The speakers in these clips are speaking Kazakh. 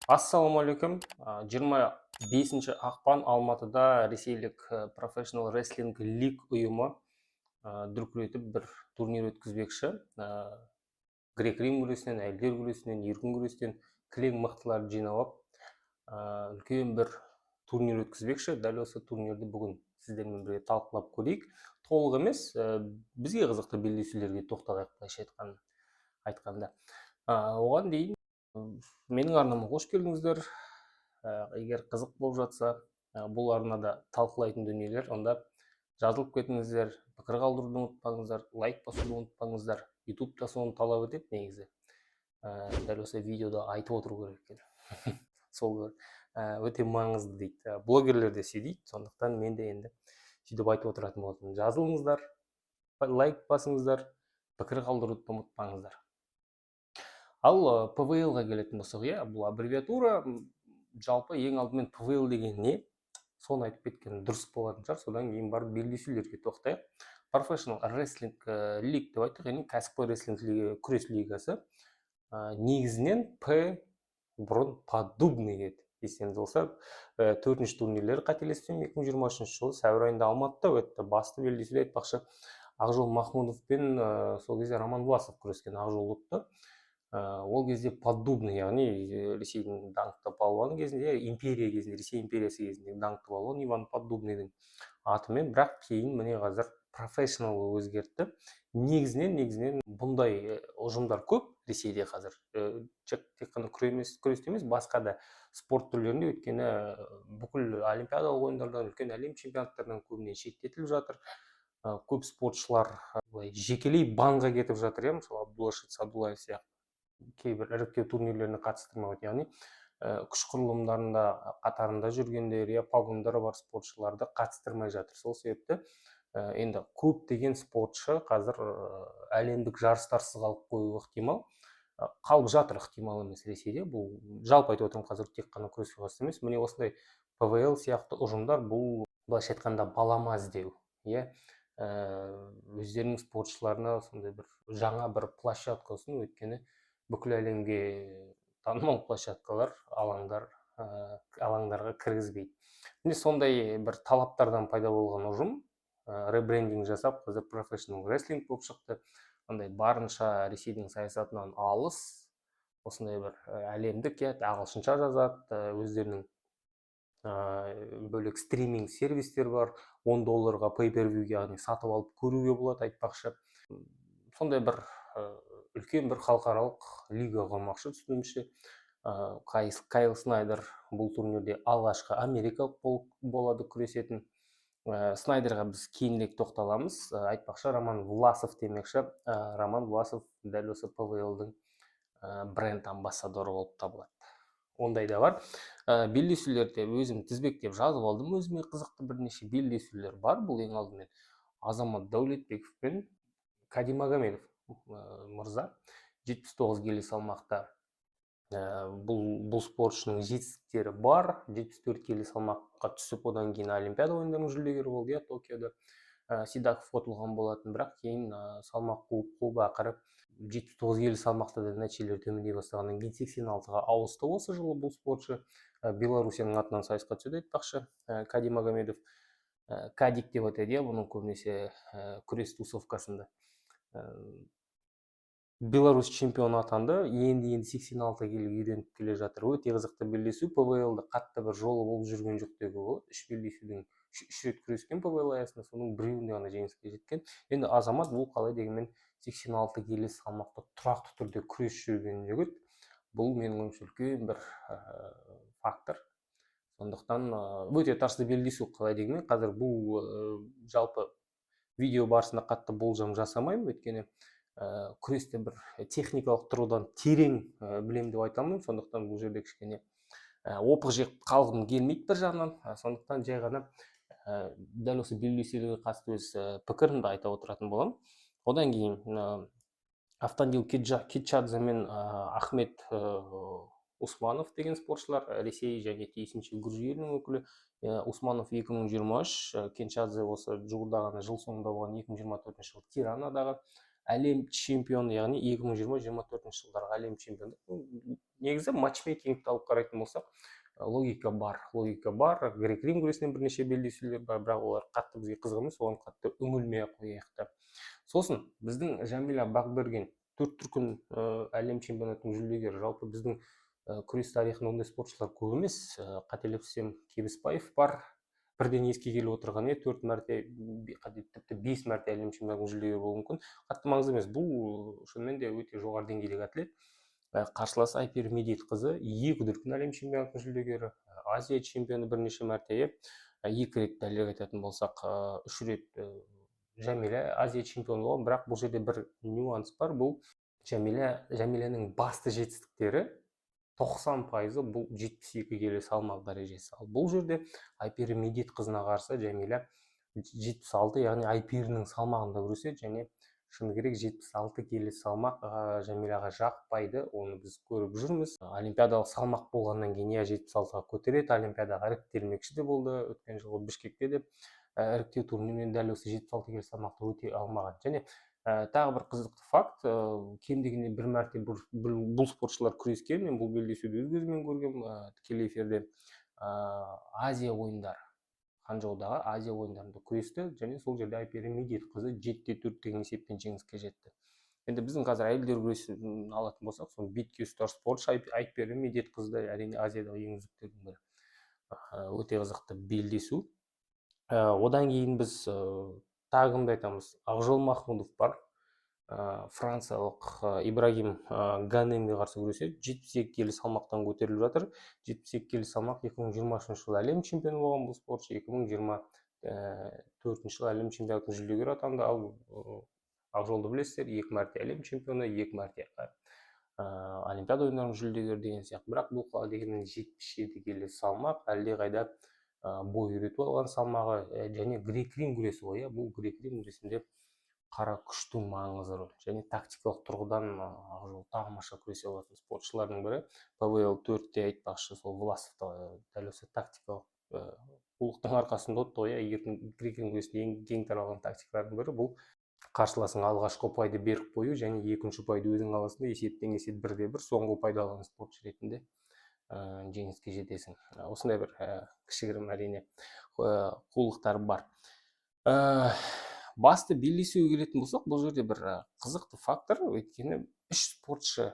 Ассалаумағалейкум. 25 ақпан Алматыда ресейлік Professional Wrestling League ұйымы дүркіретіп бір турнир өткізбекші. Грек-рим күресінен, әйелдер күресінен, еркін күрестен кілең мықтыларды жинап, үлкен бір турнир өткізбекші. Дәл осы турнирді бүгін сіздермен бірге талқылап көрейік. Толық емес, бізге қызықты белдесулерге тоқталайық, былайша айтқанда. Оған дейін менің арнама қош келдіңіздер. Егер қызық болып жатса, бұл арнада талқылайтын дүниелер, онда жазылып кетіңіздер, пікір қалдыруды ұмытпаңыздар, лайк басуды ұмытпаңыздар. YouTube-та соны талап етеді негізі. Дәл осы видеода айтып отыру керек екен. Сол өте маңызды дейді. Блогерлер де сөйдейді, сондықтан мен де енді сөйтіп айтып отыратын болатынмын. Жазылыңыздар, лайк басыңыздар, пікір қалдыруды ұмытпаңыздар. Ал ПВЛ-ға келетін болсақ, бұл аббревиатура, жалпы ең алдымен ПВЛ деген не? Соны айтып кеткен дұрыс болатын шығар. Содан кейін барып белдесулерге тоқтайық. Professional Wrestling League деп айттық, яғни кәсіпқой рестлинг күрес лигасы. Негізінен П бұрын подобный еді. Естеріңізде болса, 4-ші турнирлері қателеспесем 2023 жылы сәуір айында Алматыда өтті. Басты белдесуде айтпақшы Ақжол Махмудов пен сол кезде Роман Власов күрескен. Ақжол ұтты. Ол кезде подобный, яғни Ресейдің даңқты палуаны кезінде, империя кезінде, Ресей империясы кезінде даңқты палуан Иван Поддубныйдың атымен, бірақ кейін міне қазір профессионал өзгертті. Негізінен бұндай ұжымдар көп Ресейде қазір. Тек қана күресте емес, басқа да спорт түрлерінде, өйткені бүкіл олимпиадалық ойындардан, үлкен әлем чемпионаттарынан көбіне шеттетіліп жатыр. Көп спортшылар жекелей банға кетіп жатыр, мысалы Абдулашид Садулаев сияқты кейбір іріктеу турнирлеріне қатыстырмайды, яғни күш құрылымдарында қатарында жүргендер, погондары бар спортшыларды қатыстырмай жатыр. Сол себепті енді көп деген спортшы қазір әлемдік жарыстарсыз қалып қоюы ықтимал. Қалып жатыр, ықтимал емес Ресейде. Бұл жалпы айтып отырмын, қазір тек қана күреске қатысты емес. Міне осындай ПВЛ сияқты ұжымдар, бұл былайша айтқанда балама іздеу, өздерінің спортшыларына сондай бір жаңа бір площадка ұсыну, өйткені бүкіл әлемге танымал площадкалар, алаңдарға кіргізбейді. Міне сондай бір талаптардан пайда болған ұжым ребрендинг жасап, қазір Professional Wrestling болып шықты. Ондай барынша Ресейдің саясатынан алыс, осындай бір әлемдік, ағылшынша жазады, өздерінің бөлек стриминг сервистер бар, $10 pay-per-viewге, яғни сатып алып көруге болады, айтпақшы. Сондай бір үлкен бір халықаралық лига құрмақшы, түсінуімше. Кайл Снайдер бұл турнирде алғашқы америкалық болады күресетін. Снайдерға біз кейінірек тоқталамыз. Айтпақшы, Роман Власов демекші. Роман Власов дәл осы ПВЛ-дің бренд амбассадоры болып табылады. Ондай да бар. Белдесулерде өзім тізбектеп жазып алдым. Өзіме қызықты бірнеше белдесулер бар. Бұл ең алдымен Азамат Дәулетбеков пен Кади Магомедов мырза 79 келі салмақта. Бұл спортшының жетістіктері бар. 74 келі салмаққа түсіп, одан кейін Олимпиада ойындарының жүлдегері болды, Токиода. Сидаков ұтылған болатын, бірақ кейін салмақ қуып ақыры 79 келі салмақта да нәтижелер төмендей бастағаннан кейін 86-ға ауысты осы жылы бұл спортшы. Беларусияның атынан сайысқа түседі, айтпақшы. Кади Магомедов, Кадик деп атайды, бұның көбінесе күрес тусовкасында. Беларусь чемпионы атанды, енді 86 келі үйреніп келе жатыр. Өте қызықты белдесу. ПВЛ-да қатты бір жолы болып жүрген жоқ деуге болады. 3 белдесудің 3 рет күрескен ПВЛ аясында, соның біреуінде ғана жеңіске жеткен. Енді Азамат бұл қалай дегенмен 86 келі салмақта тұрақты түрде күрес жүрген жігіт. Бұл менің ойымша үлкен бір фактор. Сондықтан өте тартысты белдесу, қалай дегенмен. Қазір бұл жалпы видео барысында қатты болжам жасамаймын, өйткені күресте бір техникалық тұрғыдан терең білем деп айта алмаймын. Сондықтан бұл жерде кішкене опық жеп қалғым келмейді бір жағынан. Сондықтан жай ғана дәл осы белдесуге қатысты өз пікірімді айта отыратын боламын. Одан кейін Автандил Китчадзе мен Ахмет Усманов деген спортшылар, Ресей және тиісінше Грузия елінің өкілі. Усманов 2023, Китчадзе осы жуырда ғана жыл соңында болған 2024 жылы Тиранадағы әлем чемпионы, яғни 2020-24 жылдарға әлем чемпионы. Негізі матчмейкингті алып қарайтын болсақ, логика бар. Грек-рим күресінен бірнеше белдесулер бар, бірақ олар қатты бізге қызық емес, оған қатты үңілмей қояйық та. Сосын біздің Жәмила Бақберген 4 дүркін әлем чемпионатының жүлдегері. Жалпы біздің күрес тарихында ондай спортшылар көп емес. Қателеспесем, Кебіспаев бар. Бірден еске келіп отырған 4 мәрте, тіпті 5 мәрте әлем чемпионатының жүлдегері болуы мүмкін. Қатты маңызды емес. Бұл шынымен де өте жоғары деңгейдегі атлет. Қарсыласы Айпер Медет қызы 2 дүркін әлем чемпионатының жүлдегері, Азия чемпионы бірнеше мәрте, 2 рет дәлірек айтатын болсақ, 3 рет Жәмила Азия чемпионы болған, бірақ бұл жерде бір нюанс бар. Бұл Жәмиляның басты жетістіктері 90% бұл 72 келі салмақ дәрежесі. Ал бұл жерде Айпер Медет қызына қарсы Жәмила 76, яғни Айперінің салмағында күреседі, және шыны керек 76 келі салмақ Жәмилаға жақпайды, оны біз көріп жүрміз. Олимпиадалық салмақ болғаннан кейін 76-ға көтереді, олимпиадаға іріктелмекші де болды, өткен жылы Бішкекте де іріктеу турнирінен дәл осы 76 келі салмақты өте алмаған. Және тағы бір қызықты факт, кем дегенде бір мәрте бұл спортшылар күрескен, мен бұл белдесуді өз көзіммен көргем, тікелей эфирде. Азия ойындары, Ханчжоудағы Азия ойындарында күресті, және сол жерде Айпер Медет қызы 7-4 деген есеппен жеңіске жетті. Енді біздің қазір әйелдер күресін алатын болсақ, сол бетке ұстар спортшы Айпер Медет қызы әрине Азиядағы ең үздіктердің бірі. Өте қызықты белдесу. Одан кейін біз тағы кімді айтамыз? Ақжол Махмудов бар. Франциялық Ибрагим Ганемге қарсы күреседі. 72 келі салмақтан көтеріліп жатыр. 72 келі салмақ 2023 жылы әлем чемпионы болған бұл спортшы, 2024 жылы әлем чемпионатының жүлдегері атанды. Ал Ақжолды білесіздер, 2 мәрте әлем чемпионы, 2 мәрте олимпиада ойындарының жүлдегері деген сияқты. Бірақ бұл қала дегеннен 77 келі салмақ, әлдеқайда бой үйретіп алған салмағы, және грек-рим күресі ғой. Бұл грек-рим күресінде қара күштің маңызы рөл, және тактикалық тұрғыдан Ақжол тамаша күресе алатын спортшылардың бірі. ПВЛ 4-те айтпақшы, сол Власов дәл осы тактикалық қулықтың арқасында отты ғой. Грек-рим күресінде кең таралған тактикалардың бірі бұл қарсыласың алғашқы ұпайды беріп қою, және екінші ұпайды өзің аласың, есептен есет 1-1, соңғы ұпайды алған спортшы ретінде жеңіске жетесің. Осындай бір кішігірім әрине қулықтар бар. Басты белдесуге келетін болсақ, бұл жерде бір қызықты фактор, өйткені 3 спортшы,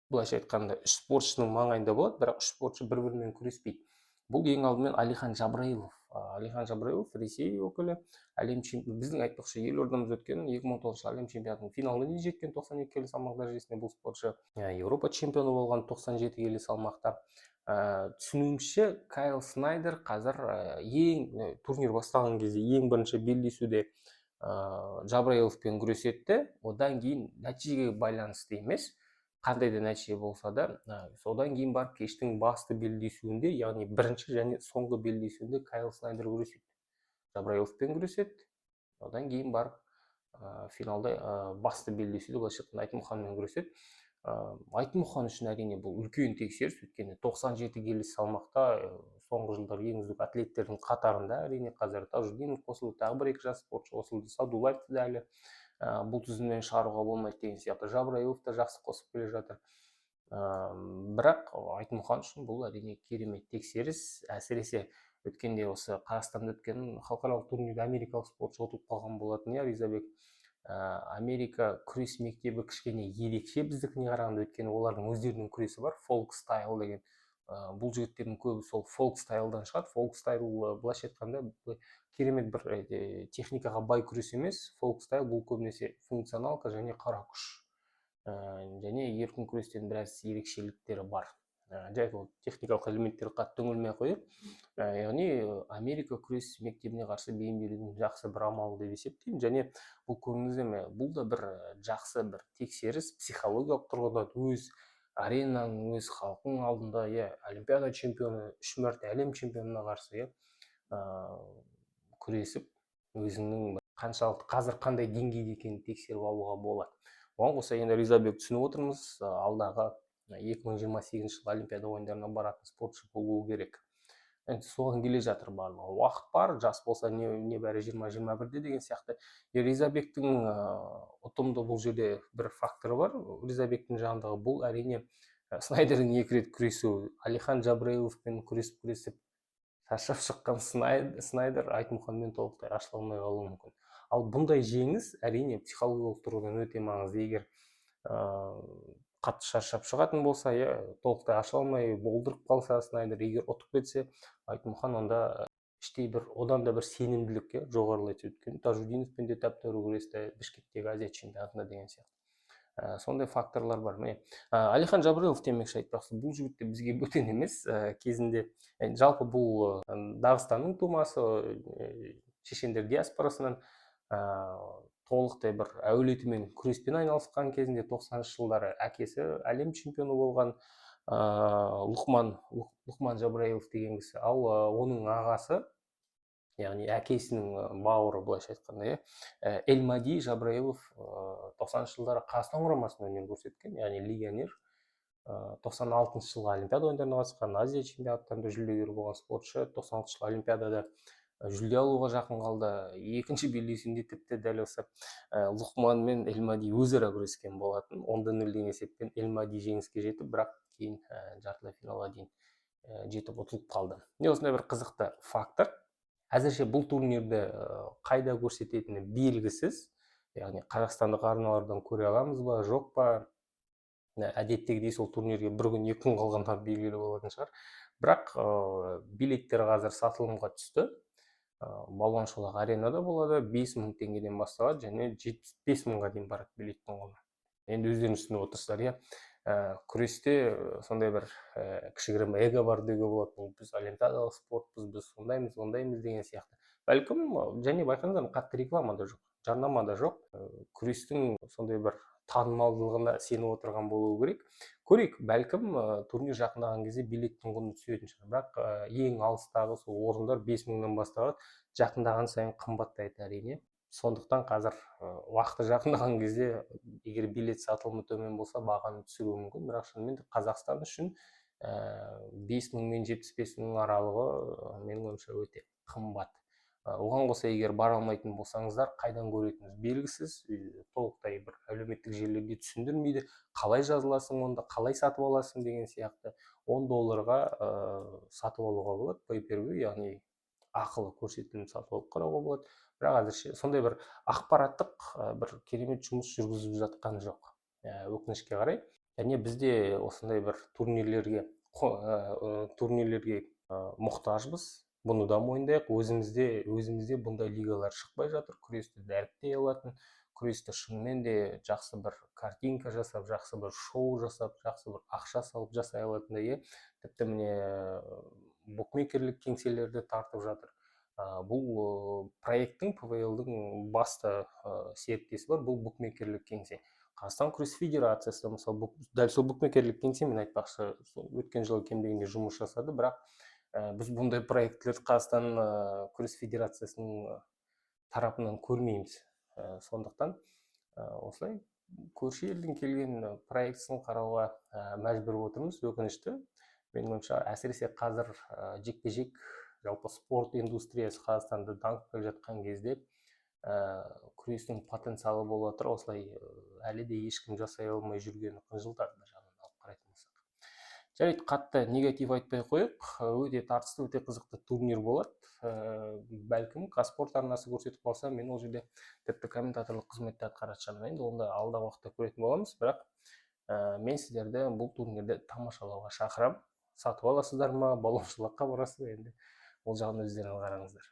былайша айтқанда 3 спортшының маңайында болады, бірақ 3 спортшы бір-бірімен күреспейді. Бұл ең алдымен Алихан Жабраилов. Алихан Жабраилов Ресей өкілі, әлем чемпионы. Біздің айтпақшы елордамыз өткен 2019 әлем чемпионатының финалына дейін жеткен 92 келі салмақ дәрежесінде бұл спортшы. Еуропа чемпионы болған 97 келі салмақта. Түсінуімше, Кайл Снайдер қазір турнир басталған кезде ең бірінші белдесуде Жабраиловпен күресетті. Одан кейін нәтижеге байланысты емес, қандай да нәтиже болса да, содан кейін барып кештің басты белдесуінде, яғни бірінші және соңғы белдесуінде Кайл Снайдер күреседі. Жабраиловпен күреседі. Одан кейін барып финалда басты белдесуде Айтмұханмен күреседі. Айтмұхан үшін әрине бұл үлкен тексеріс, өйткені 97 келі салмақта соңғы жылдар ең үздік атлеттердің қатарында әрине қазір Тажудинов қосылды, тағы бір 2 жас спортшы қосылды, Садулаевты да әлі бұл тізімнен шығаруға болмайды деген сияқты. Жабраилов та жақсы қосып келе жатыр. Бірақ Айтмұхан үшін бұл әрине керемет тексеріс. Әсіресе өткенде осы Қазақстанда өткен халықаралық турнирде америкалық спортшы ұтылып қалған болатын, Ризабек. Америка күрес мектебі кішкене ерекше біздікіне қарағанда, өйткені олардың өздерінің күресі бар, фолк стайл деген. Бұл жігіттердің көбі сол фолк стайлдан шығады. Фолк стайл былайша айтқанда керемет бір техникаға бай күрес емес. Фолк стайл бұл көбінесе функционалка және қара күш, және еркін күрестен біраз ерекшеліктері бар. Жай техникалық элементтер қатты үңілмей қойып, яғни Америка күрес мектебіне қарсы бейімделудің жақсы бір амалы деп есептеймін. Және бұл көңіліңізде бұл да бір жақсы бір тексеріс, психологиялық тұрғыда өз аренаның, өз халқың алдында, олимпиада чемпионы, 3 мәрте әлем чемпионына қарсы күресіп, өзіңнің қаншалықты қазір қандай деңгейде екенін тексеріп алуға болады. Оған қоса енді Ризабек түсініп отырмыз, алдағы 2028 жыл олимпиада ойындарына баратын спортшы болуы керек. енді соған келе жатыр барлығы. Уақыт бар, жас болса небәрі 20-21-де деген сияқты. Ризабектің ұтымды бұл жерде бір факторы бар. Ризабектің жағындағы бұл әрине Снайдердің 2 рет күресуі. Алихан Жабраиловпен күресіп шаршап шыққан Снайдер Айтмұханмен толықтай ашыла алмай қалуы мүмкін. Ал бұндай жеңіс әрине психологиялық тұрғыдан өте маңызды. Егер қатты шаршап шығатын болса, толықтай ашыла алмай болдырып қалса Снайдер, егер ұтып кетсе, Айтмұхан онда іштей бір одан да бір сенімділік жоғарылай түседі. Өйткені Тажудиновпен де тәп-тәуір күресті, Бішкектегі Азия чемпионатында деген сияқты. Сондай факторлар бар. Міне Алихан Жабраилов демекші айтпақшы, бұл жігіт те бізге бөтен емес. Кезінде жалпы бұл Дағыстанның тумасы, шешендер диаспорасынан толықтай бір әулетімен күреспен айналысқан кезінде 90-шы жылдары әкесі әлем чемпионы болған Лұқман Жабраилов деген кісі. Ал оның ағасы, яғни әкесінің бауыры, былайша айтқанда, Эльмади Жабраилов 90-шы жылдары Қазақстан құрамасында өнер көрсеткен, яғни легионер. 96-шы жылғы Олимпиада ойындарына қатысқан, Азия чемпионаттарында жүлдегер болған спортшы. 96-шы жылғы Олимпиадада жүлде алуға жақын қалды. Екінші белдесуінде тіпті дәл осы Лұқман мен Эльмади өзара күрескен болатын. 10-0 деген есеппен Эльмади жеңіске жетіп, бірақ кейін жартылай финалға дейін жетіп ұтылып қалды. Осындай бір қызықты фактор. Әзірше бұл турнирді қайда көрсететіні белгісіз. Яғни қазақстандық арналардан көре аламыз ба, жоқ па? Әдеттегідей сол турнирге бір күн, 2 күн қалғанда белгілі болатын шығар. Бірақ билеттер қазір сатылымға түсті. Балуан шолақ аренада болады, 5.000 теңгеден басталады және 75 мыңға дейін барады билеттің құны. Енді өздеріңіз түсініп отырсыздар, күресте сондай бір кішігірім эго бар деуге болады. Біз олимпиадалық спортпыз, біз сондаймыз, ондаймыз деген сияқты. Бәлкім, және байқаңыздар, қатты реклама да жоқ, жарнама да жоқ. Күрестің сондай бір танымалдылығына сеніп отырған болуы керек. Көрейік, бәлкім турнир жақындаған кезде билеттің құны түсетін шығар. Бірақ ең алыстағы сол орындар 5 мыңнан басталады. Жақындаған сайын қымбаттайды әрине. Сондықтан қазір уақыты жақындаған кезде егер билет сатылымы төмен болса, бағаны түсіруі мүмкін. Бірақ шынымен де Қазақстан үшін 5 мың мен 75 мың аралығы менің ойымша өте қымбат. Оған қоса, егер бара алмайтын болсаңыздар, қайдан көретініңіз белгісіз, толықтай бір әлеуметтік желілерде түсіндірмейді. Қалай жазыласың онда, қалай сатып аласың деген сияқты. $10 сатып алуға болады, pay-per-view, яғни ақылы көрсетілім сатып алып қарауға болады. Бірақ әзірше сондай бір ақпараттық бір керемет жұмыс жүргізіп жатқан жоқ, өкінішке қарай. Және бізде осындай бір турнирлерге мұқтажбыз. Бұны да мойындайық. Өзімізде бұндай лигалар шықпай жатыр. Күресті дәріптей алатын, күресті шынымен де жақсы бір картинка жасап, жақсы бір шоу жасап, жақсы бір ақша салып жасай алатындай. Тіпті міне букмекерлік кеңселерді тартып жатыр. Бұл проекттің, ПВЛ-дің басты серіктесі бар, бұл букмекерлік кеңсе. Қазақстан күрес федерациясы, мысалы, дәл сол букмекерлік кеңсемен айтпақшы, өткен жылы кем дегенде жұмыс жасады, бірақ біз бұндай проектлерді Қазақстан күрес федерациясының тарапынан көрмейміз. Сондықтан осылай көрші елдің келген проектісін қарауға мәжбүр отырмыз, өкінішті. Менің ойымша, әсіресе қазір жекпе-жек, жалпы спорт индустриясы Қазақстанда дамып келе жатқан кезде күрестің потенциалы бола тұр, осылай әлі де ешкім жасай алмай жүргені қынжылтады бір жағынан алып қарайтын болсақ. Жарайды, қатты негатив айтпай қойып, өте тартысты, өте қызықты турнир болады. Бәлкім Қазспорт арнасы көрсетіп қалса, мен ол жерде тіпті комментаторлық қызметті атқаратын шығармын. Енді онда алдағы уақытта көретін боламыз, бірақ мен сіздерді бұл турнирді тамашалауға шақырамын. Сатып аласыздар ма, балуан шолаққа барасыздар, енді ол жағын өздеріңіз қараңыздар.